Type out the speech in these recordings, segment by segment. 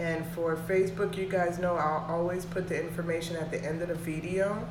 And for Facebook, you guys know I'll always put the information at the end of the video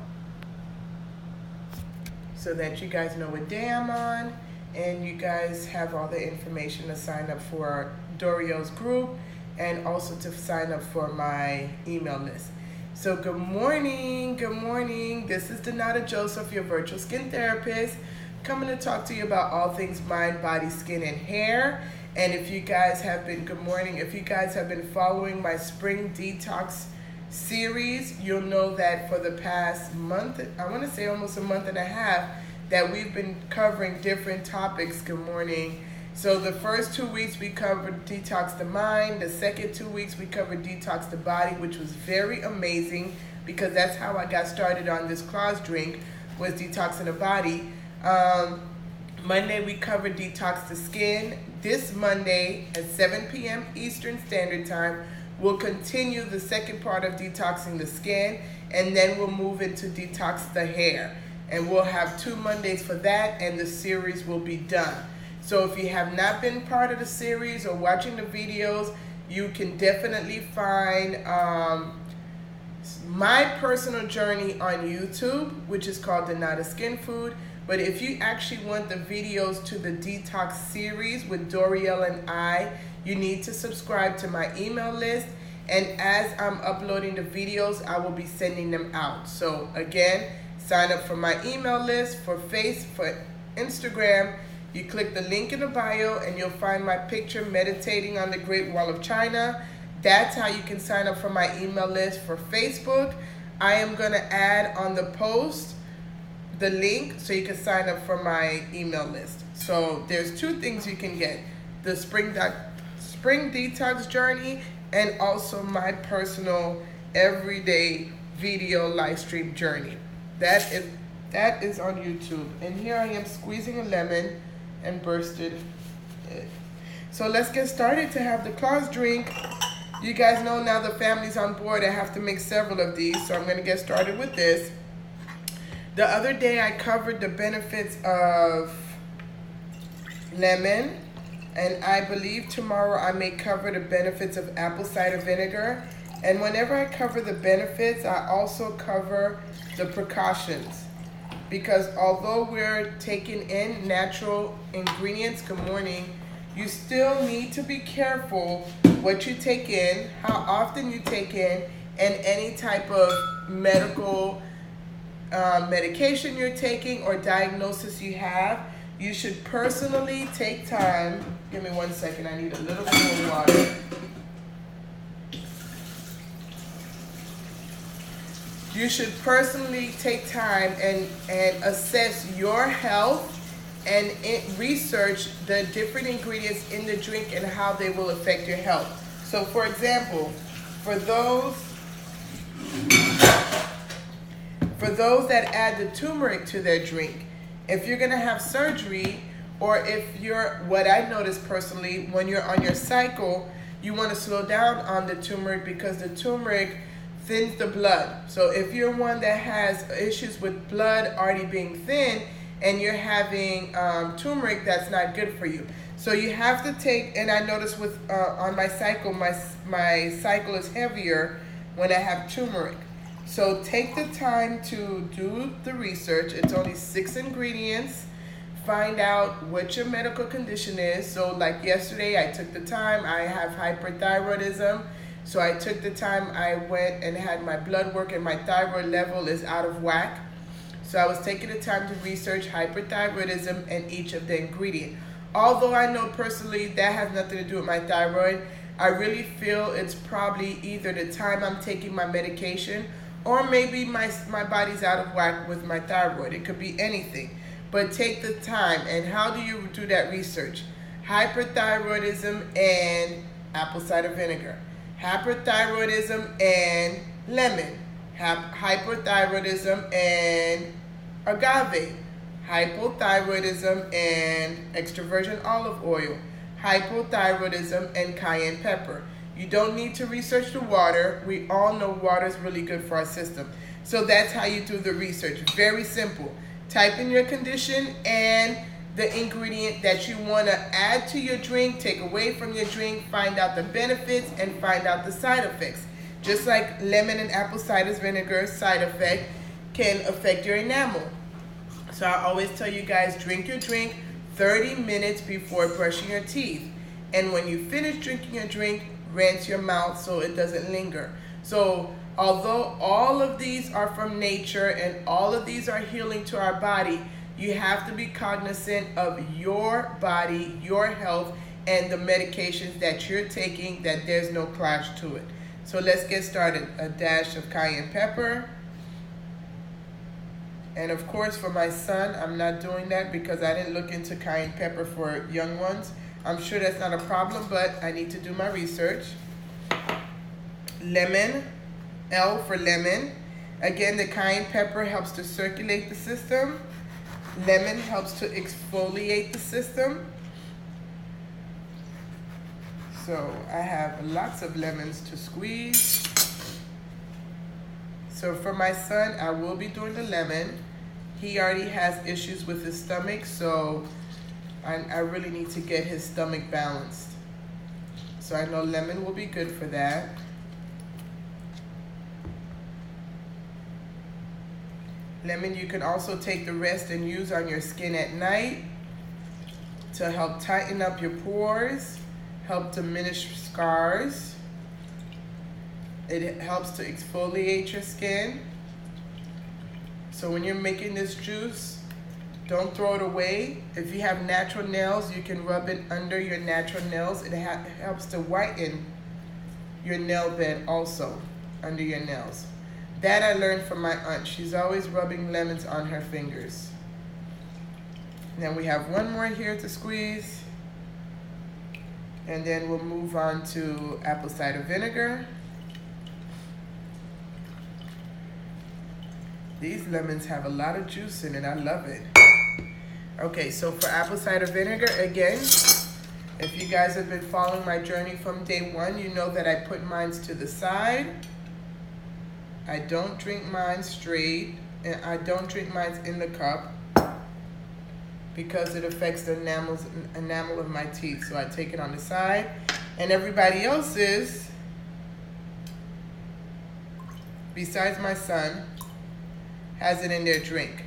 so that you guys know what day I'm on, and you guys have all the information to sign up for Doriel's group and also to sign up for my email list. So good morning, good morning. This is Donata Joseph, your virtual skin therapist, coming to talk to you about all things mind, body, skin, and hair. And if you guys have been, good morning, if you guys have been following my spring detox series, you'll know that for the past month, I want to say almost a month and a half, that we've been covering different topics. Good morning. So the first 2 weeks we covered detox the mind. The second 2 weeks we covered detox the body, which was very amazing because that's how I got started on this class drink, was detoxing the body. Monday we covered detox the skin. This Monday at 7 p.m. Eastern Standard Time, we'll continue the second part of detoxing the skin, and then we'll move into detox the hair. And we'll have 2 Mondays for that, and the series will be done. So if you have not been part of the series or watching the videos, you can definitely find my personal journey on YouTube, which is called Donata Skinfood. But if you actually want the videos to the detox series with Doriel and I, you need to subscribe to my email list. And as I'm uploading the videos, I will be sending them out. So again, sign up for my email list. For Instagram, you click the link in the bio and you'll find my picture meditating on the Great Wall of China. That's how you can sign up for my email list. For Facebook, I am going to add on the post the link so you can sign up for my email list. So there's 2 things you can get: the spring detox journey and also my personal everyday video live stream journey. That is on YouTube. And here I am squeezing a lemon and bursted it. So let's get started to have the class drink. You guys know now the family's on board. I have to make several of these, so I'm going to get started with this. The other day I covered the benefits of lemon, and I believe tomorrow I may cover the benefits of apple cider vinegar. And whenever I cover the benefits, I also cover the precautions. Because although we're taking in natural ingredients, good morning, you still need to be careful what you take in, how often you take in, and any type of medical medication you're taking or diagnosis you have. You should personally take time. Give me 1 second, I need a little bit of water. You should personally take time and assess your health and research the different ingredients in the drink and how they will affect your health. So for example, for those that add the turmeric to their drink, if you're gonna have surgery, or if what I noticed personally, when you're on your cycle, you wanna slow down on the turmeric because the turmeric thins the blood. So if you're one that has issues with blood already being thin and you're having turmeric, that's not good for you. So you have to take, and I notice with on my cycle, my cycle is heavier when I have turmeric. So take the time to do the research. It's only 6 ingredients. Find out what your medical condition is. So like yesterday, I took the time. I have hyperthyroidism. So I took the time, I went and had my blood work, and my thyroid level is out of whack. So I was taking the time to research hyperthyroidism and each of the ingredients. Although I know personally that has nothing to do with my thyroid, I really feel it's probably either the time I'm taking my medication or maybe my body's out of whack with my thyroid. It could be anything. But take the time. And how do you do that research? Hyperthyroidism and apple cider vinegar. Hyperthyroidism and lemon. Hyperthyroidism and agave. Hypothyroidism and extra virgin olive oil. Hypothyroidism and cayenne pepper. You don't need to research the water. We all know water is really good for our system. So that's how you do the research. Very simple. Type in your condition and the ingredient that you want to add to your drink, take away from your drink, find out the benefits, and find out the side effects. Just like lemon and apple cider vinegar side effect can affect your enamel. So I always tell you guys, drink your drink 30 minutes before brushing your teeth. And when you finish drinking your drink, rinse your mouth so it doesn't linger. So although all of these are from nature and all of these are healing to our body, you have to be cognizant of your body, your health, and the medications that you're taking, that there's no clash to it. So let's get started. A dash of cayenne pepper. And of course, for my son, I'm not doing that because I didn't look into cayenne pepper for young ones. I'm sure that's not a problem, but I need to do my research. Lemon, L for lemon. Again, the cayenne pepper helps to circulate the system. Lemon helps to exfoliate the system. So I have lots of lemons to squeeze. So for my son, I will be doing the lemon. He already has issues with his stomach, so I really need to get his stomach balanced. So I know lemon will be good for that. Lemon, you can also take the rest and use on your skin at night to help tighten up your pores, help diminish scars. It helps to exfoliate your skin. So when you're making this juice, don't throw it away. If you have natural nails, you can rub it under your natural nails. It helps to whiten your nail bed also under your nails. That I learned from my aunt. She's always rubbing lemons on her fingers. Now we have one more here to squeeze. And then we'll move on to apple cider vinegar. These lemons have a lot of juice in it. I love it. Okay, so for apple cider vinegar, again, if you guys have been following my journey from day one, you know that I put mine to the side. I don't drink mine straight, and I don't drink mine in the cup because it affects the enamel of my teeth. So I take it on the side, and everybody else's, besides my son, has it in their drink.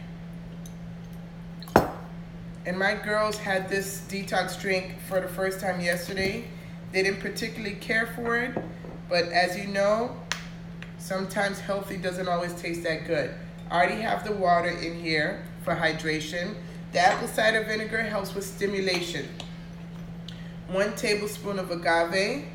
And my girls had this detox drink for the first time yesterday. They didn't particularly care for it, but as you know, sometimes healthy doesn't always taste that good. I already have the water in here for hydration. The apple cider vinegar helps with stimulation. 1 tablespoon of agave.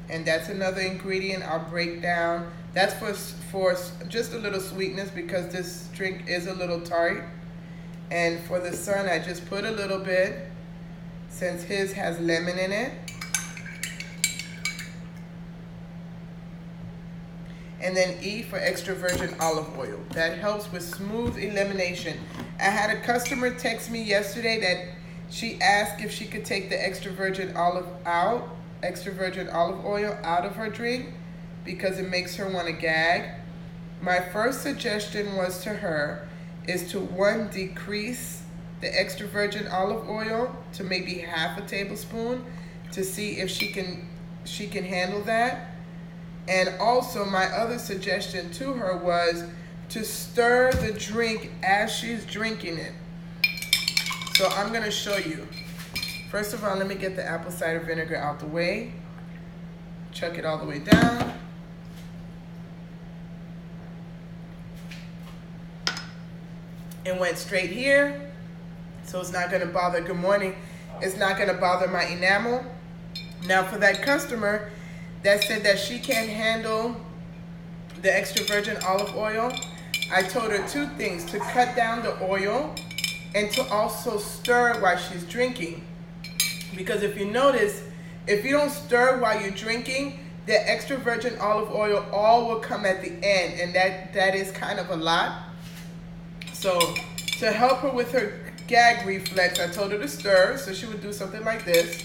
And that's another ingredient I'll break down. That's for just a little sweetness because this drink is a little tart. And for the son, I just put a little bit since his has lemon in it. And then E for extra virgin olive oil. That helps with smooth elimination. I had a customer text me yesterday that she asked if she could take the extra virgin olive oil out of her drink because it makes her want to gag. My first suggestion was to her is to 1, decrease the extra virgin olive oil to maybe half a tablespoon to see if she can handle that. And also my other suggestion to her was to stir the drink as she's drinking it. So I'm gonna show you. First of all, let me get the apple cider vinegar out the way. Chuck it all the way down. It went straight here, so it's not gonna bother, good morning, it's not gonna bother my enamel. Now for that customer that said that she can't handle the extra virgin olive oil, I told her 2 things: to cut down the oil and to also stir while she's drinking. Because if you notice, if you don't stir while you're drinking, the extra virgin olive oil all will come at the end, and that is kind of a lot. So to help her with her gag reflex, I told her to stir, so she would do something like this.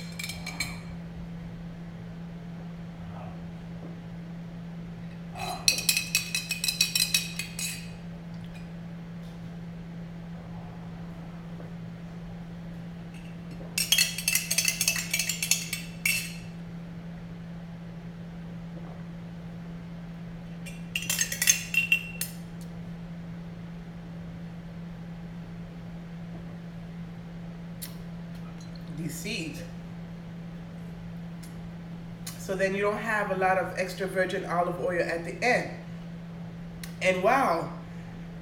these seeds. So then you don't have a lot of extra virgin olive oil at the end. And wow,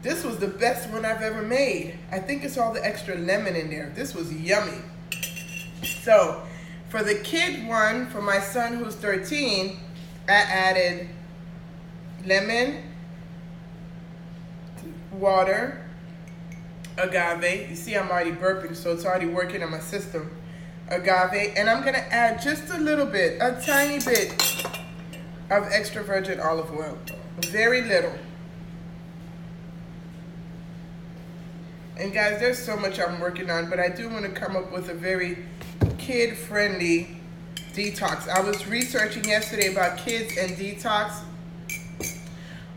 this was the best one I've ever made. I think it's all the extra lemon in there. This was yummy. So for the kid one, for my son who's 13, I added lemon, water, agave. You see I'm already burping, so it's already working on my system. Agave, and I'm gonna add just a little bit, a tiny bit of extra virgin olive oil. Very little. And guys, there's so much I'm working on, but I do want to come up with a very kid-friendly detox. I was researching yesterday about kids and detox.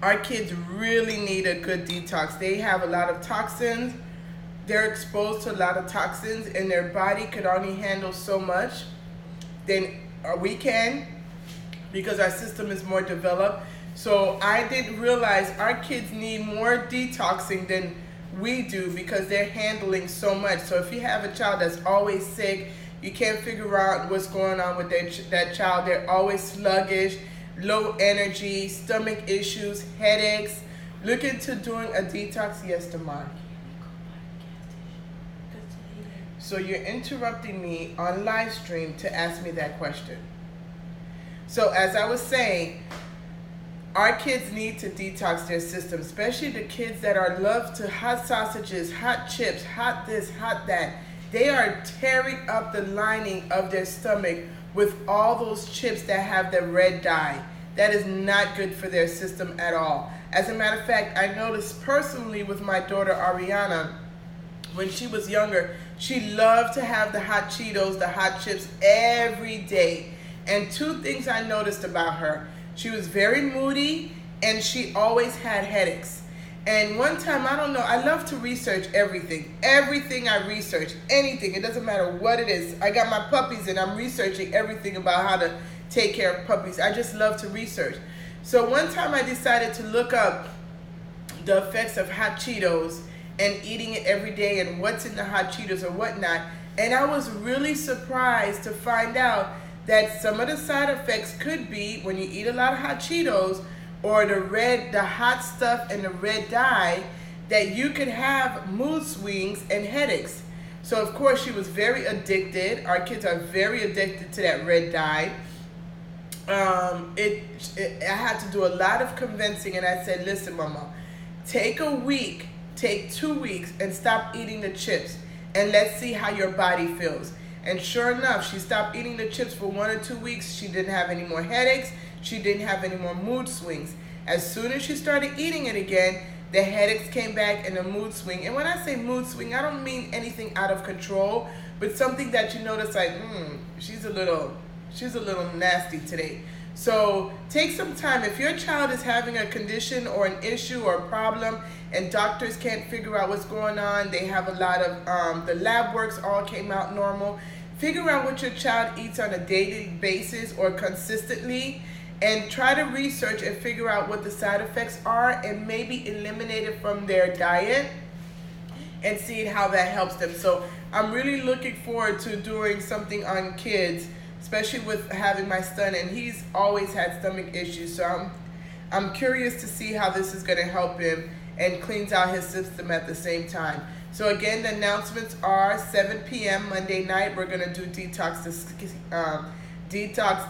Our kids really need a good detox. They have a lot of toxins. They're exposed to a lot of toxins, and their body could only handle so much than we can because our system is more developed. So I didn't realize our kids need more detoxing than we do because they're handling so much. So if you have a child that's always sick, you can't figure out what's going on with that child. They're always sluggish, low energy, stomach issues, headaches. Look into doing a detox. Yes, Tamar. So you're interrupting me on live stream to ask me that question. So as I was saying, our kids need to detox their system, especially the kids that are love to hot sausages, hot chips, hot this, hot that. They are tearing up the lining of their stomach with all those chips that have the red dye. That is not good for their system at all. As a matter of fact, I noticed personally with my daughter Ariana, when she was younger, she loved to have the hot Cheetos, the hot chips every day. And two things I noticed about her. She was very moody and she always had headaches. And one time, I don't know, I love to research everything. Everything I research, anything, it doesn't matter what it is. I got my puppies and I'm researching everything about how to take care of puppies. I just love to research. So one time I decided to look up the effects of hot Cheetos and eating it every day and what's in the hot Cheetos or whatnot. And I was really surprised to find out that some of the side effects could be when you eat a lot of hot Cheetos or the hot stuff and the red dye, that you could have mood swings and headaches. So of course she was very addicted. Our kids are very addicted to that red dye. I had to do a lot of convincing, and I said, listen, Mama, take a week, take 2 weeks and stop eating the chips and let's see how your body feels. And sure enough, she stopped eating the chips for 1 or 2 weeks. She didn't have any more headaches. She didn't have any more mood swings. As soon as she started eating it again, the headaches came back and the mood swing. And when I say mood swing, I don't mean anything out of control, but something that you notice like, she's a little nasty today. So take some time. If your child is having a condition or an issue or a problem and doctors can't figure out what's going on, they have a lot of, the lab works all came out normal. Figure out what your child eats on a daily basis or consistently, and try to research and figure out what the side effects are and maybe eliminate it from their diet and see how that helps them. So I'm really looking forward to doing something on kids, especially with having my son, and he's always had stomach issues. So I'm curious to see how this is going to help him and cleans out his system at the same time. So again, the announcements are 7 p.m. Monday night. We're going to do Detox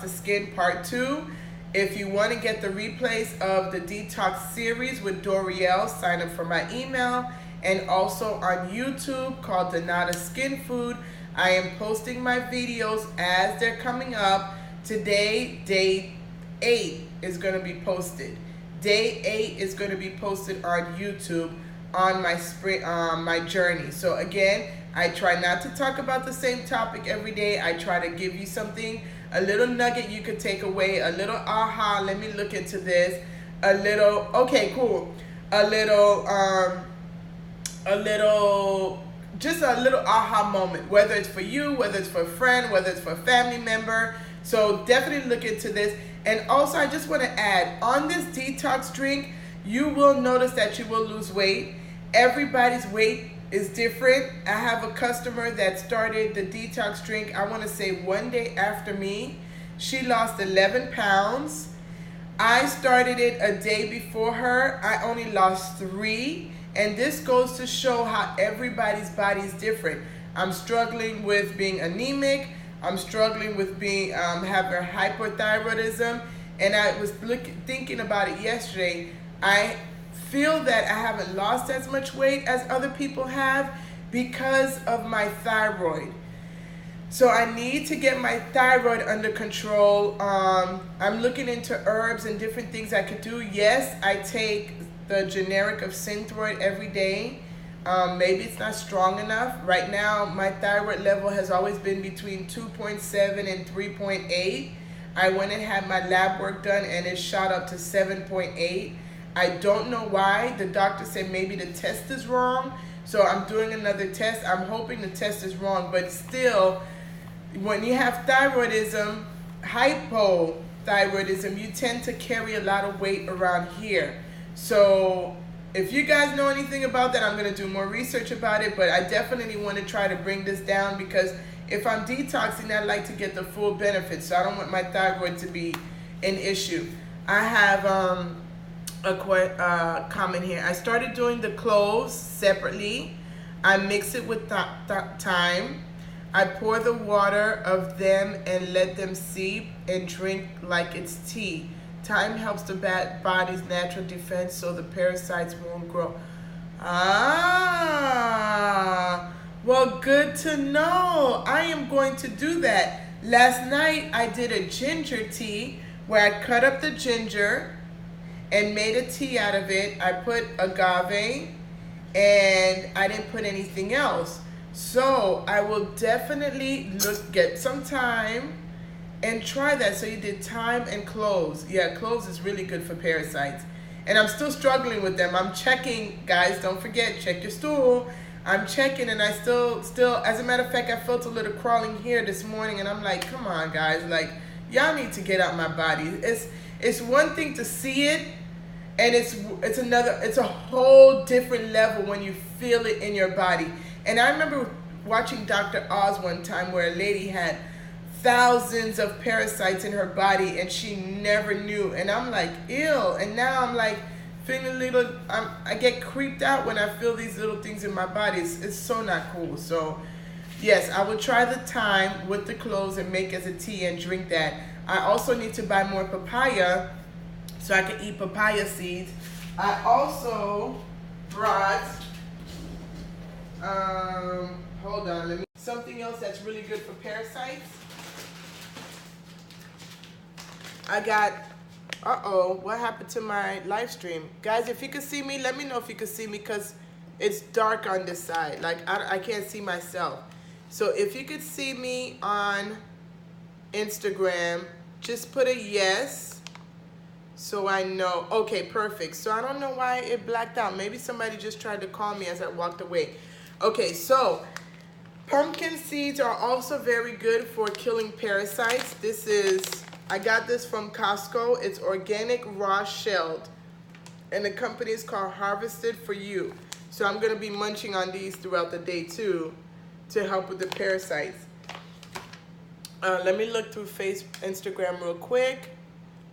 the Skin Part 2. If you want to get the replays of the Detox series with Dorielle, sign up for my email. And also on YouTube called Donata Skinfood. I am posting my videos as they're coming up. Today, day 8 is going to be posted. Day 8 is going to be posted on YouTube on my journey. So again, I try not to talk about the same topic every day. I try to give you something, a little nugget you could take away, a little aha, let me look into this, a little, okay, cool, just a little aha moment, whether it's for you, whether it's for a friend, whether it's for a family member. So definitely look into this. And also I just want to add, on this detox drink, you will notice that you will lose weight. Everybody's weight is different. I have a customer that started the detox drink, I want to say one day after me. She lost 11 pounds. I started it a day before her. I only lost 3. And this goes to show how everybody's body is different. I'm struggling with being anemic. I'm struggling with being having hypothyroidism. And I was thinking about it yesterday. I feel that I haven't lost as much weight as other people have because of my thyroid. So I need to get my thyroid under control. I'm looking into herbs and different things I could do. Yes, I take the generic of Synthroid every day. Maybe it's not strong enough. Right now, my thyroid level has always been between 2.7 and 3.8. I went and had my lab work done and it shot up to 7.8. I don't know why. The doctor said maybe the test is wrong. So I'm doing another test. I'm hoping the test is wrong, but still, when you have thyroidism, hypothyroidism, you tend to carry a lot of weight around here. So if you guys know anything about that, I'm going to do more research about it, but I definitely want to try to bring this down because if I'm detoxing, I'd like to get the full benefits. So I don't want my thyroid to be an issue. I have a comment here. I started doing the cloves separately. I mix it with thyme. I pour the water of them and let them seep and drink like it's tea. Thyme helps the body's natural defense so the parasites won't grow. Well, good to know. I am going to do that. Last night I did a ginger tea where I cut up the ginger and made a tea out of it. I put agave and I didn't put anything else. So I will definitely get some thyme and try that. So you did thyme and cloves. Yeah, cloves is really good for parasites. And I'm still struggling with them. I'm checking, guys, don't forget, check your stool. I'm checking and I still, as a matter of fact, I felt a little crawling here this morning and I'm like, come on, guys, like, y'all need to get out my body. It's one thing to see it, and it's a whole different level when you feel it in your body. And I remember watching Dr. Oz one time where a lady had thousands of parasites in her body and she never knew. And I'm like, ew. And now I'm like feeling a little, I get creeped out when I feel these little things in my body. It's so not cool. So yes, I will try the thyme with the cloves and make as a tea and drink that. I also need to buy more papaya so I can eat papaya seeds. I also brought, hold on, something else that's really good for parasites. I got, what happened to my live stream? Guys, if you could see me, let me know if you could see me because it's dark on this side. Like, I can't see myself. So if you could see me on Instagram, just put a yes so I know. Okay, perfect. So I don't know why it blacked out. Maybe somebody just tried to call me as I walked away. Okay, so pumpkin seeds are also very good for killing parasites. I got this from Costco. It's organic, raw shelled. And the company is called Harvested for You. So I'm going to be munching on these throughout the day too to help with the parasites. Let me look through Instagram real quick.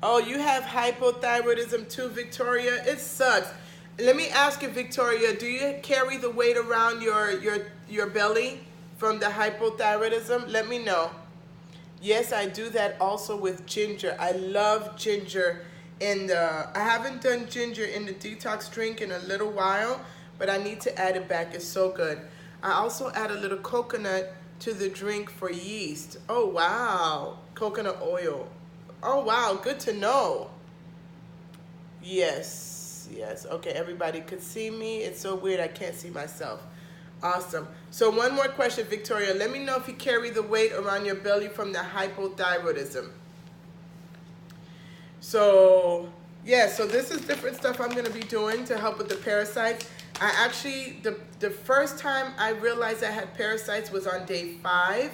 Oh, you have hypothyroidism too, Victoria? It sucks. Let me ask you, Victoria, do you carry the weight around your belly from the hypothyroidism? Let me know. Yes, I do that also with ginger. I love ginger. I haven't done ginger in the detox drink in a little while, but I need to add it back. It's so good. I also add a little coconut to the drink for yeast. Oh, wow. Coconut oil. Oh, wow. Good to know. Yes. Okay, everybody could see me. It's so weird I can't see myself. Awesome. So one more question, Victoria. Let me know if you carry the weight around your belly from the hypothyroidism. So, yeah, so this is different stuff I'm going to be doing to help with the parasites. I actually, the first time I realized I had parasites was on day 5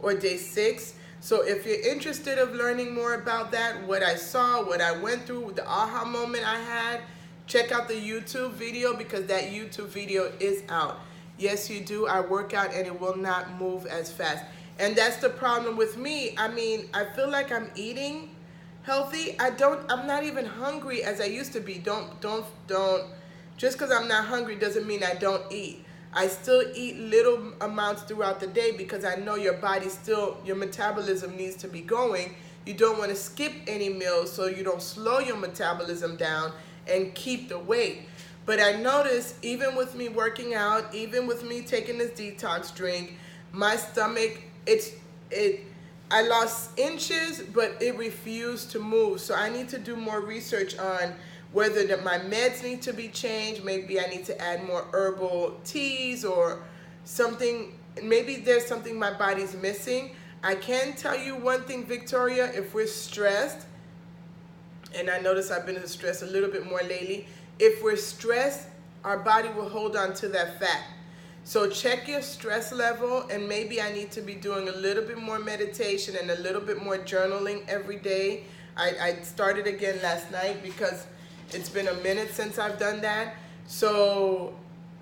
or day 6. So if you're interested of learning more about that, what I saw, what I went through, the aha moment I had, check out the YouTube video because that YouTube video is out. Yes, you do. I work out and it will not move as fast. And that's the problem with me. I mean, I feel like I'm eating healthy. I'm not even hungry as I used to be. Don't. Just because I'm not hungry doesn't mean I don't eat. I still eat little amounts throughout the day because I know your metabolism needs to be going. You don't want to skip any meals so you don't slow your metabolism down and keep the weight. But I noticed even with me working out, even with me taking this detox drink, my stomach, I lost inches, but it refused to move. So I need to do more research on whether my meds need to be changed. Maybe I need to add more herbal teas or something. Maybe there's something my body's missing. I can tell you one thing, Victoria, if we're stressed, and I notice I've been stressed a little bit more lately, if we're stressed, our body will hold on to that fat. So check your stress level, and maybe I need to be doing a little bit more meditation and a little bit more journaling every day. I started again last night because it's been a minute since I've done that. So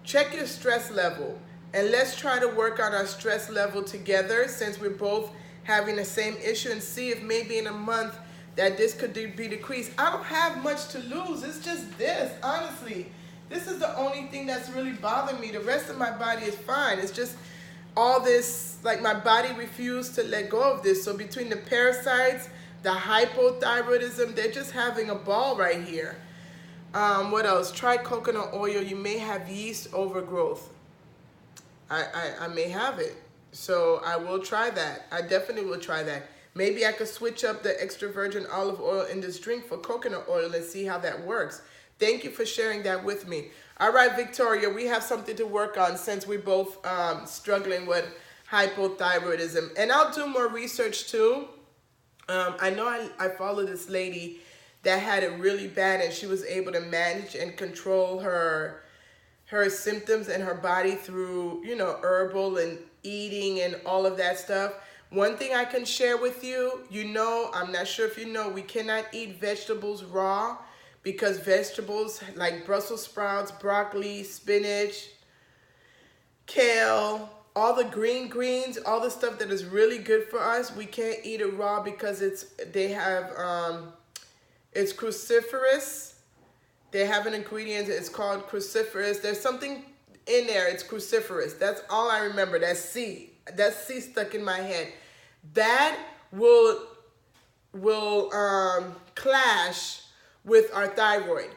check your stress level, and let's try to work on our stress level together since we're both having the same issue, and see if maybe in a month that this could be decreased. I don't have much to lose. It's just this, honestly. This is the only thing that's really bothering me. The rest of my body is fine. It's just all this, like my body refused to let go of this. So between the parasites, the hypothyroidism, they're just having a ball right here. What else? Try coconut oil. You may have yeast overgrowth. I may have it. So I will try that. I definitely will try that. Maybe I could switch up the extra virgin olive oil in this drink for coconut oil and see how that works. Thank you for sharing that with me. All right, Victoria, we have something to work on since we're both struggling with hypothyroidism. And I'll do more research too. I know I follow this lady that had it really bad, and she was able to manage and control her symptoms and her body through, herbal and eating and all of that stuff. One thing I can share with you, I'm not sure if you know, we cannot eat vegetables raw, because vegetables like Brussels sprouts, broccoli, spinach, kale, all the greens, all the stuff that is really good for us, we can't eat it raw because it's cruciferous. They have an ingredient, it's called cruciferous. There's something in there, it's cruciferous. That's all I remember. That's C stuck in my head. That will clash with our thyroid.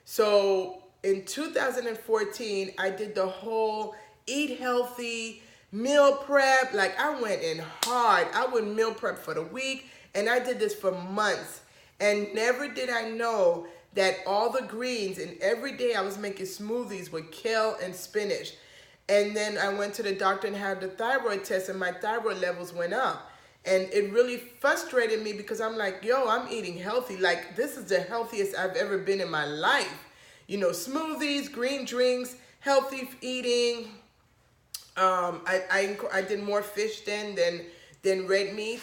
So in 2014, I did the whole eat healthy, meal prep. Like I went in hard. I would meal prep for the week, and I did this for months. And never did I know that all the greens, and every day I was making smoothies with kale and spinach. And then I went to the doctor and had the thyroid test, and my thyroid levels went up. And it really frustrated me because I'm like, yo, I'm eating healthy. Like, this is the healthiest I've ever been in my life. Smoothies, green drinks, healthy eating. I did more fish then than red meat.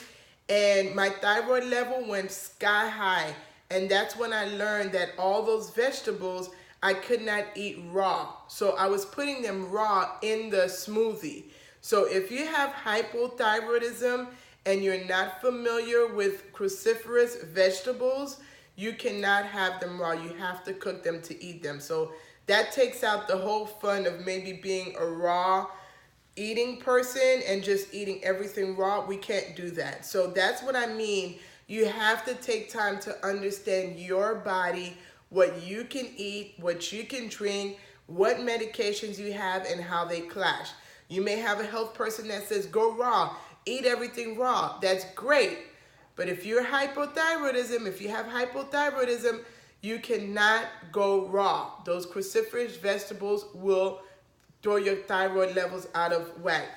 And my thyroid level went sky high. And that's when I learned that all those vegetables I could not eat raw. So I was putting them raw in the smoothie. So if you have hypothyroidism and you're not familiar with cruciferous vegetables, you cannot have them raw. You have to cook them to eat them. So that takes out the whole fun of maybe being a raw eating person and just eating everything raw. We can't do that. So that's what I mean. You have to take time to understand your body, what you can eat, what you can drink, what medications you have, and how they clash. You may have a health person that says, go raw, eat everything raw. That's great. But if you have hypothyroidism, you cannot go raw. Those cruciferous vegetables will throw your thyroid levels out of whack.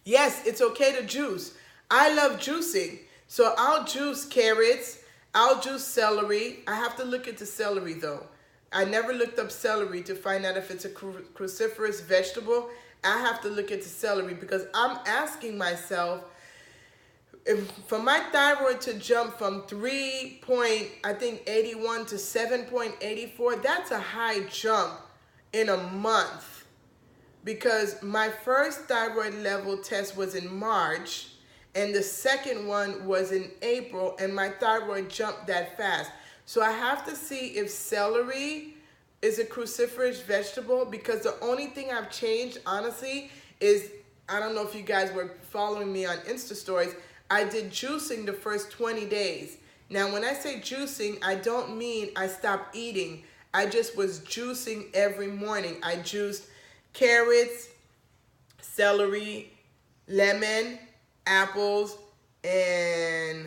Yes, it's okay to juice. I love juicing. So I'll juice carrots. I'll juice celery. I have to look into celery though. I never looked up celery to find out if it's a cruciferous vegetable. I have to look into celery because I'm asking myself, for my thyroid to jump from 3.81 to 7.84, that's a high jump in a month. because my first thyroid level test was in March and the second one was in April, and my thyroid jumped that fast. So I have to see if celery is a cruciferous vegetable, because the only thing I've changed, honestly, is, I don't know if you guys were following me on Insta stories, I did juicing the first 20 days. Now, when I say juicing, I don't mean I stopped eating. I just was juicing every morning. I juiced carrots, celery, lemon, apples, and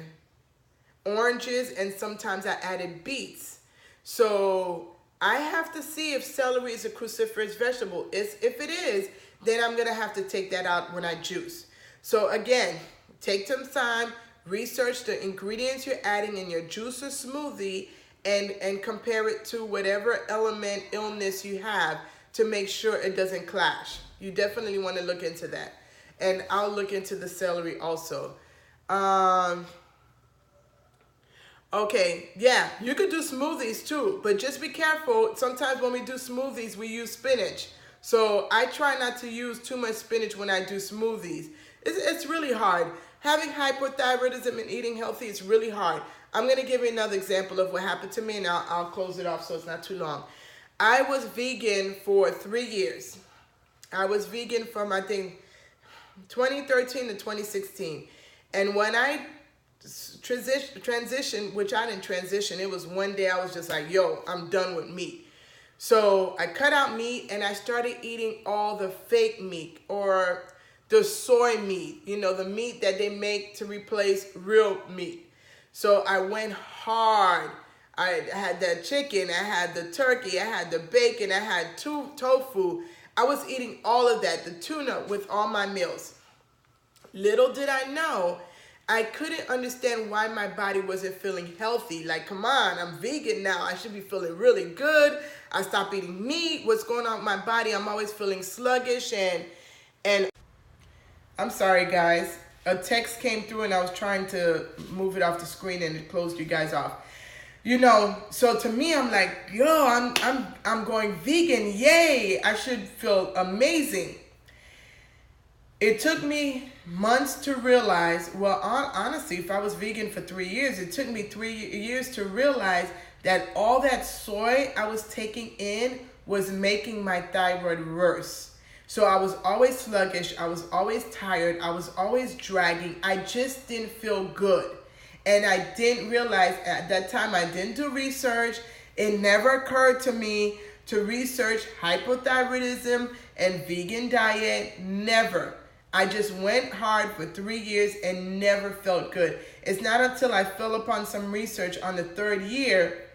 oranges, and sometimes I added beets. So I have to see if celery is a cruciferous vegetable. If it is, then I'm gonna have to take that out when I juice. So again, take some time, research the ingredients you're adding in your juice or smoothie, and compare it to whatever element, illness you have, to make sure it doesn't clash. You definitely want to look into that. And I'll look into the celery also. Okay, yeah, you could do smoothies too, but just be careful. Sometimes when we do smoothies, we use spinach. So I try not to use too much spinach when I do smoothies. It's really hard. Having hypothyroidism and eating healthy is really hard. I'm going to give you another example of what happened to me, and I'll close it off so it's not too long. I was vegan for 3 years. I was vegan from, I think, 2013 to 2016. And when I transition, which I didn't transition, it was one day I was just like, yo, I'm done with meat. So I cut out meat and I started eating all the fake meat, or the soy meat, you know, the meat that they make to replace real meat. So I went hard. I had the chicken, I had the turkey, I had the bacon, I had tofu. I was eating all of that, the tuna, with all my meals. Little did I know, I couldn't understand why my body wasn't feeling healthy. Like, come on, I'm vegan now. I should be feeling really good. I stopped eating meat. What's going on with my body? I'm always feeling sluggish, and I'm sorry, guys. A text came through and I was trying to move it off the screen and it closed you guys off. You know, so to me, I'm like, yo, I'm going vegan. Yay! I should feel amazing. It took me months to realize, well, honestly, if I was vegan for 3 years, it took me 3 years to realize that all that soy I was taking in was making my thyroid worse. So I was always sluggish, I was always tired, I was always dragging. I just didn't feel good. And I didn't realize at that time, I didn't do research. It never occurred to me to research hypothyroidism and vegan diet, never. I just went hard for 3 years and never felt good. It's not until I fell upon some research on the 3rd year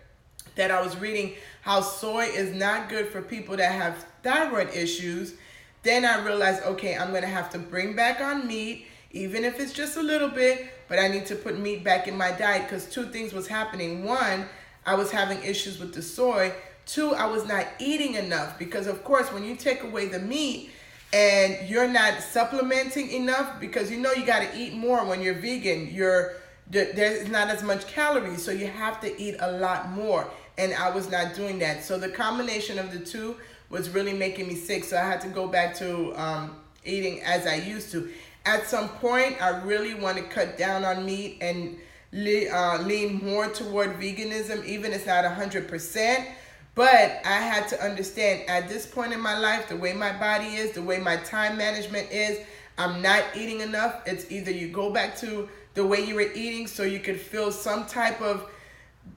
that I was reading how soy is not good for people that have thyroid issues. Then I realized, okay, I'm going to have to bring back on meat, even if it's just a little bit, but I need to put meat back in my diet, because 2 things was happening. 1, I was having issues with the soy. 2, I was not eating enough, because of course, when you take away the meat and you're not supplementing enough, because you know you got to eat more when you're vegan, there's not as much calories, so you have to eat a lot more, and I was not doing that. So the combination of the 2 was really making me sick, so I had to go back to eating as I used to. At some point, I really want to cut down on meat and lean more toward veganism, even if it's not 100%. But I had to understand at this point in my life, the way my body is, the way my time management is, I'm not eating enough. It's either you go back to the way you were eating so you could feel some type of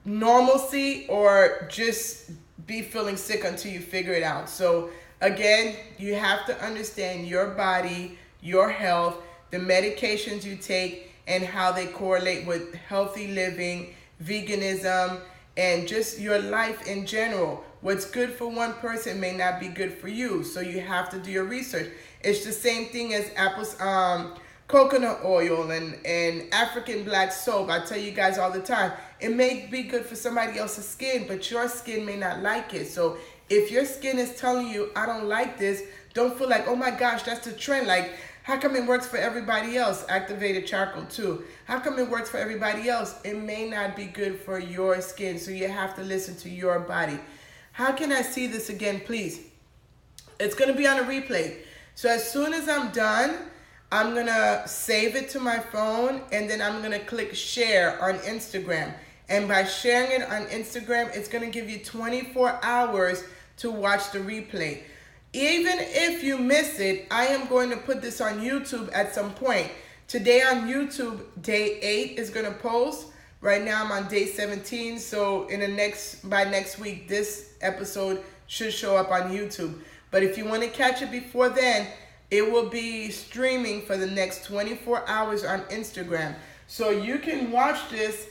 normalcy, or just be feeling sick until you figure it out. So again, you have to understand your body, your health, the medications you take, and how they correlate with healthy living, veganism, and just your life in general. What's good for one person may not be good for you, so you have to do your research. It's the same thing as coconut oil and African black soap. I tell you guys all the time, it may be good for somebody else's skin, but your skin may not like it. So if your skin is telling you, I don't like this, don't feel like, oh my gosh, that's the trend. Like, how come it works for everybody else? Activated charcoal too. How come it works for everybody else? It may not be good for your skin, so you have to listen to your body. How can I see this again, please? It's going to be on a replay. So as soon as I'm done, I'm going to save it to my phone, and then I'm going to click share on Instagram. And by sharing it on Instagram, it's going to give you 24 hours to watch the replay. Even if you miss it, I am going to put this on YouTube at some point. Today on YouTube, day 8 is going to post. Right now I'm on day 17, so by next week, this episode should show up on YouTube. But if you want to catch it before then, it will be streaming for the next 24 hours on Instagram. So you can watch this.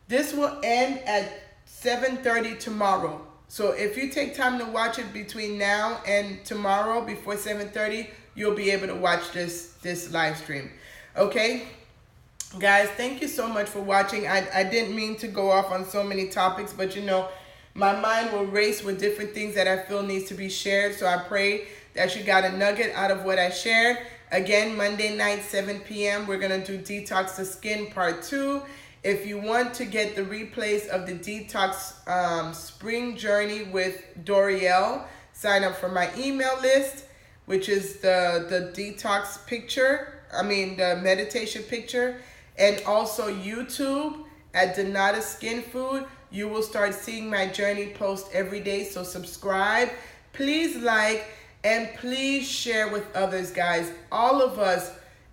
This will end at 7:30 tomorrow. So if you take time to watch it between now and tomorrow before 7:30, you'll be able to watch this live stream. Okay? Guys, thank you so much for watching. I didn't mean to go off on so many topics, but you know, my mind will race with different things that I feel needs to be shared. So I pray that you got a nugget out of what I shared. Again, Monday night, 7 p.m., we're going to do Detox the Skin Part 2. If you want to get the replays of the Detox Spring Journey with Dorielle, sign up for my email list, which is the Detox picture. The meditation picture. And also YouTube at Donata Skinfood. You will start seeing my journey post every day. So subscribe. Please like and please share with others, guys. All of us,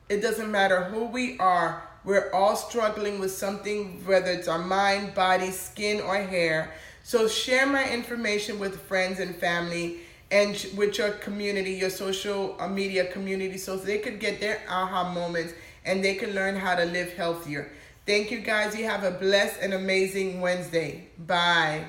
it doesn't matter who we are. We're all struggling with something, whether it's our mind, body, skin, or hair. So share my information with friends and family and with your community, your social media community, so they could get their aha moments and they can learn how to live healthier. Thank you, guys. You have a blessed and amazing Wednesday. Bye.